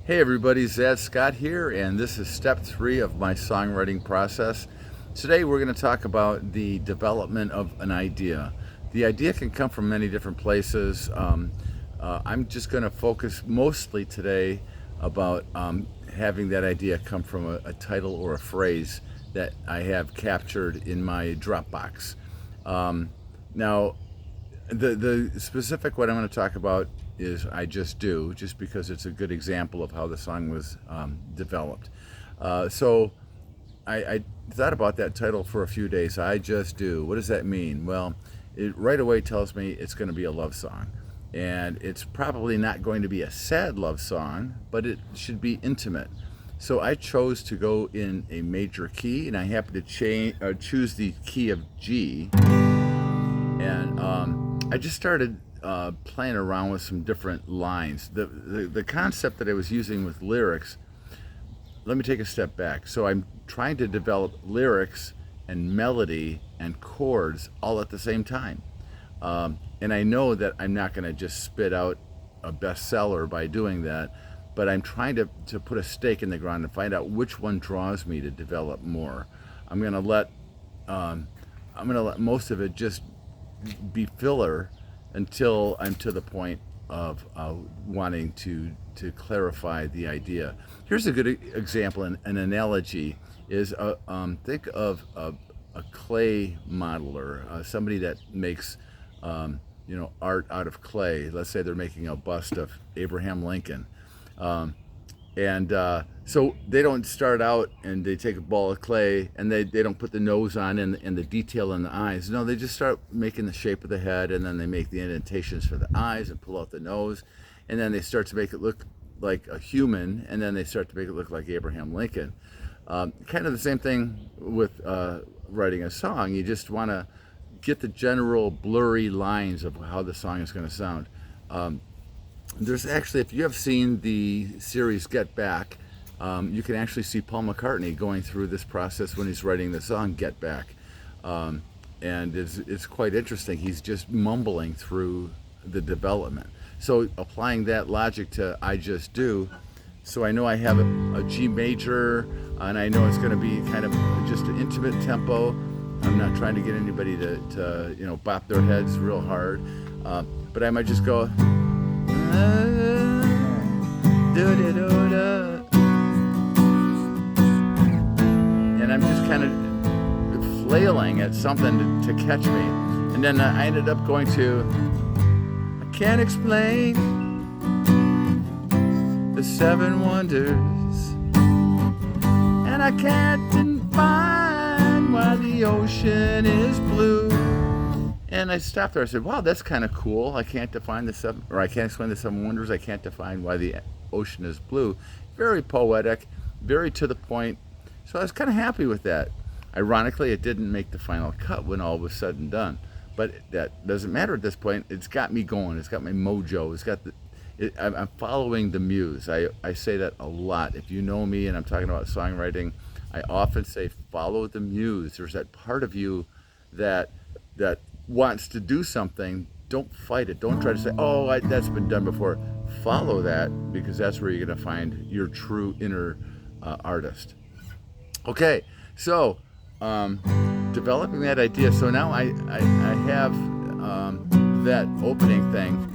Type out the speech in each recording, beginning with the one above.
Hey everybody, Zad Scott here, and this is step 3 of my songwriting process. Today we're going to talk about the development of an idea. The idea can come from many different places. I'm just going to focus mostly today about having that idea come from a title or a phrase that I have captured in my Dropbox. Now, the specific what I'm going to talk about is I Just Do, just because it's a good example of how the song was developed. So I thought about that title for a few days. I Just Do. What does that mean? Well, it right away tells me it's going to be a love song. And it's probably not going to be a sad love song, but it should be intimate. So I chose to go in a major key, and I happened to choose the key of G. And I just started playing around with some different lines. The concept that I was using with lyrics, let me take a step back. So I'm trying to develop lyrics and melody and chords all at the same time. And I know that I'm not going to just spit out a bestseller by doing that, but I'm trying to put a stake in the ground and find out which one draws me to develop more. I'm going to let most of it just be filler until I'm to the point of wanting to clarify the idea. Here's a good example, an analogy is think of a clay modeler, somebody that makes art out of clay. Let's say they're making a bust of Abraham Lincoln. So they don't start out and they take a ball of clay and they don't put the nose on and the detail in the eyes. No, they just start making the shape of the head, and then they make the indentations for the eyes and pull out the nose, and then they start to make it look like a human, and then they start to make it look like Abraham Lincoln. Kind of the same thing with writing a song. You just want to get the general blurry lines of how the song is going to sound. There's actually, if you have seen the series Get Back, you can actually see Paul McCartney going through this process when he's writing the song Get Back. And it's quite interesting. He's just mumbling through the development. So applying that logic to I Just Do, so I know I have a G major, and I know it's going to be kind of just an intimate tempo. I'm not trying to get anybody to bop their heads real hard, but I might just go, and I'm just kind of flailing at something to catch me. And then I ended up going to, I can't explain the seven wonders, and I can't define why the ocean is blue. And I stopped there. I said, wow, that's kind of cool. I can't explain the seven wonders. I can't define why the ocean is blue. Very poetic, very to the point. So I was kind of happy with that. Ironically, it didn't make the final cut when all was said and done. But that doesn't matter at this point. It's got me going. It's got my mojo. I'm following the muse. I say that a lot. If you know me and I'm talking about songwriting, I often say follow the muse. There's that part of you that wants to do something. Don't fight it. Don't try to say, oh, that's been done before. Follow that, because that's where you're going to find your true inner artist. Okay, so developing that idea. So now I have that opening thing.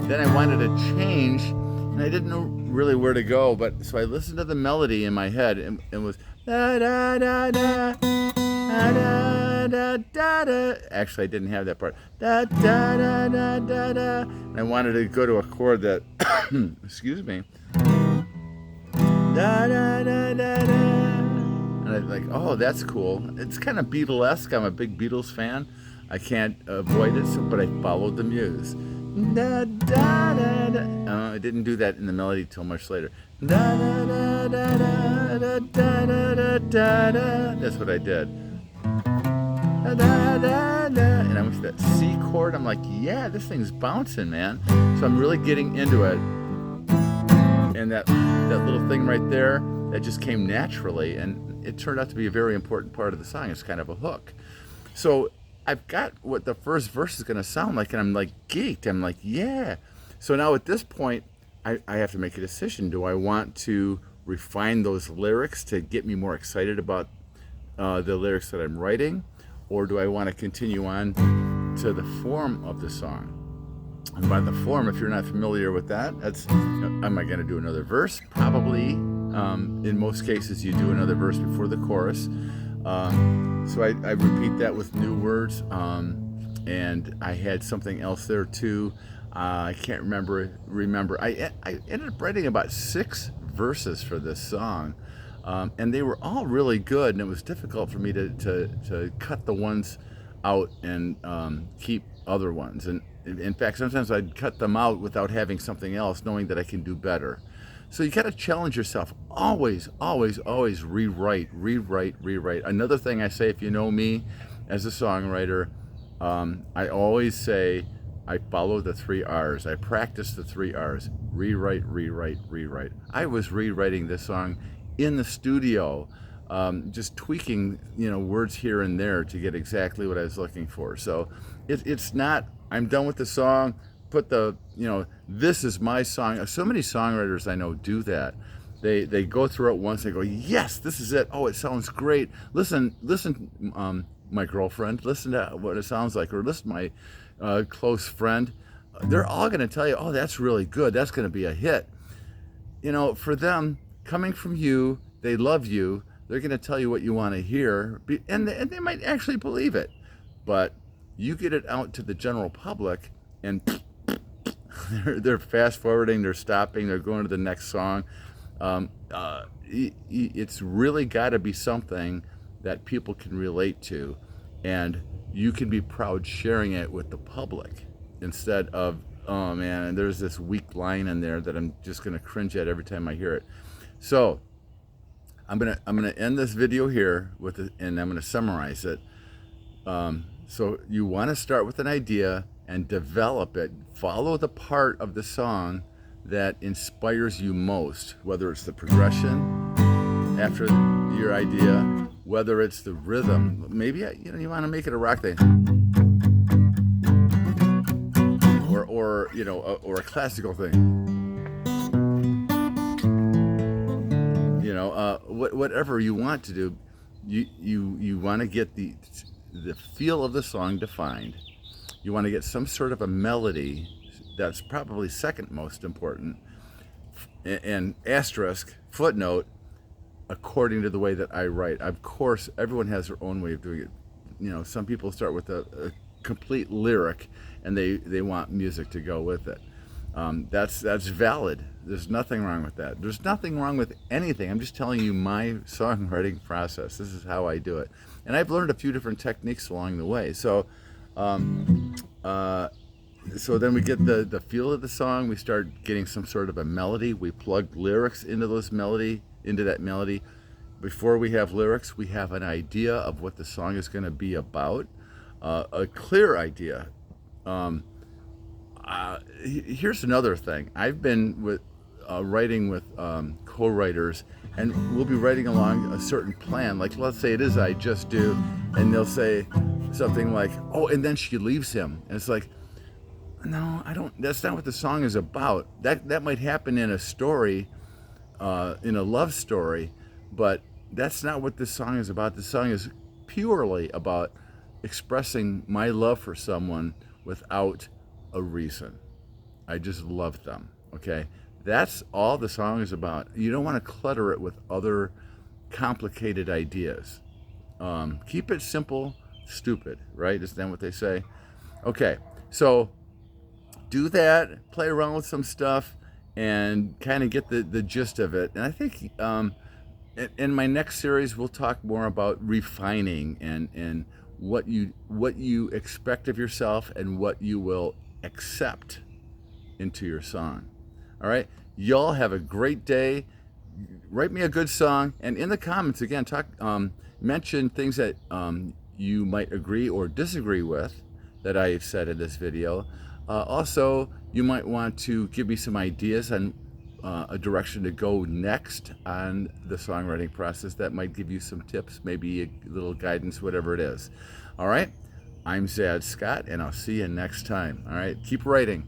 Then I wanted to change, and I didn't know really where to go, but so I listened to the melody in my head, and it was da da da da da da da da. Actually, I didn't have that part. Da da da da da da. And I wanted to go to a chord that, excuse me, da da da da da. And I was like, oh, that's cool. It's kind of Beatlesque. I'm a big Beatles fan. I can't avoid it, but I followed the muse. Da, da, da, da. I didn't do that in the melody till much later. Da, da, da, da, da, da, da, da, da, da. That's what I did. Da, da, da, da. And I went to that C chord. I'm like, yeah, this thing's bouncing, man. So I'm really getting into it. And that little thing right there, that just came naturally. And it turned out to be a very important part of the song. It's kind of a hook. So I've got what the first verse is going to sound like, and I'm like geeked. I'm like, yeah. So now at this point, I have to make a decision. Do I want to refine those lyrics to get me more excited about the lyrics that I'm writing, or do I want to continue on to the form of the song? And by the form, if you're not familiar with that, that's, am I going to do another verse? Probably. In most cases, you do another verse before the chorus. So I repeat that with new words. And I had something else there too. I can't remember. I ended up writing about 6 verses for this song. And they were all really good, and it was difficult for me to cut the ones out and keep other ones. And in fact, sometimes I'd cut them out without having something else, knowing that I can do better. So you got to challenge yourself. Always, always, always rewrite, rewrite, rewrite. Another thing I say, if you know me as a songwriter, I always say I follow the 3 R's. I practice the 3 R's. Rewrite, rewrite, rewrite. I was rewriting this song in the studio, just tweaking, words here and there to get exactly what I was looking for. So it's not, I'm done with the song, put the, this is my song. So many songwriters I know do that. They go through it once, they go, yes, this is it. Oh, it sounds great. Listen, my girlfriend, listen to what it sounds like, or listen to my close friend. They're all going to tell you, oh, that's really good. That's going to be a hit. For them, coming from you, they love you. They're going to tell you what you want to hear, and they might actually believe it. But you get it out to the general public, and they're fast forwarding, they're stopping, they're going to the next song. It's really got to be something that people can relate to, and you can be proud sharing it with the public instead of, oh man, and there's this weak line in there that I'm just going to cringe at every time I hear it. So I'm gonna end this video here with it, and I'm gonna summarize it. So you want to start with an idea and develop it. Follow the part of the song that inspires you most, whether it's the progression after your idea, whether it's the rhythm. Maybe you want to make it a rock thing, or a classical thing. Whatever you want to do, you want to get the feel of the song defined. You want to get some sort of a melody. That's probably second most important. And asterisk, footnote, according to the way that I write. Of course, everyone has their own way of doing it. Some people start with a complete lyric, and they want music to go with it. That's valid. There's nothing wrong with that. There's nothing wrong with anything. I'm just telling you my songwriting process. This is how I do it. And I've learned a few different techniques along the way. So so then we get the feel of the song. We start getting some sort of a melody. We plug lyrics into that melody. Before we have lyrics, we have an idea of what the song is going to be about, a clear idea. Here's another thing. I've been writing with co-writers, and we'll be writing along a certain plan. Like, let's say it is I Just Do, and they'll say something like, oh, and then she leaves him. And it's like, no, I don't, that's not what the song is about. That might happen in a story, in a love story, but that's not what this song is about. The song is purely about expressing my love for someone without a reason. I just love them, okay? That's all the song is about. You don't want to clutter it with other complicated ideas. Keep it simple, stupid, right? Isn't that what they say? Okay, so do that, play around with some stuff, and kind of get the gist of it. And I think in my next series, we'll talk more about refining and what you expect of yourself and what you will accept into your song. All right, y'all have a great day. Write me a good song, and in the comments again, mention things that you might agree or disagree with that I've said in this video. Also, you might want to give me some ideas on a direction to go next on the songwriting process that might give you some tips, maybe a little guidance, whatever it is. All right, I'm Zad Scott, and I'll see you next time. All right, keep writing.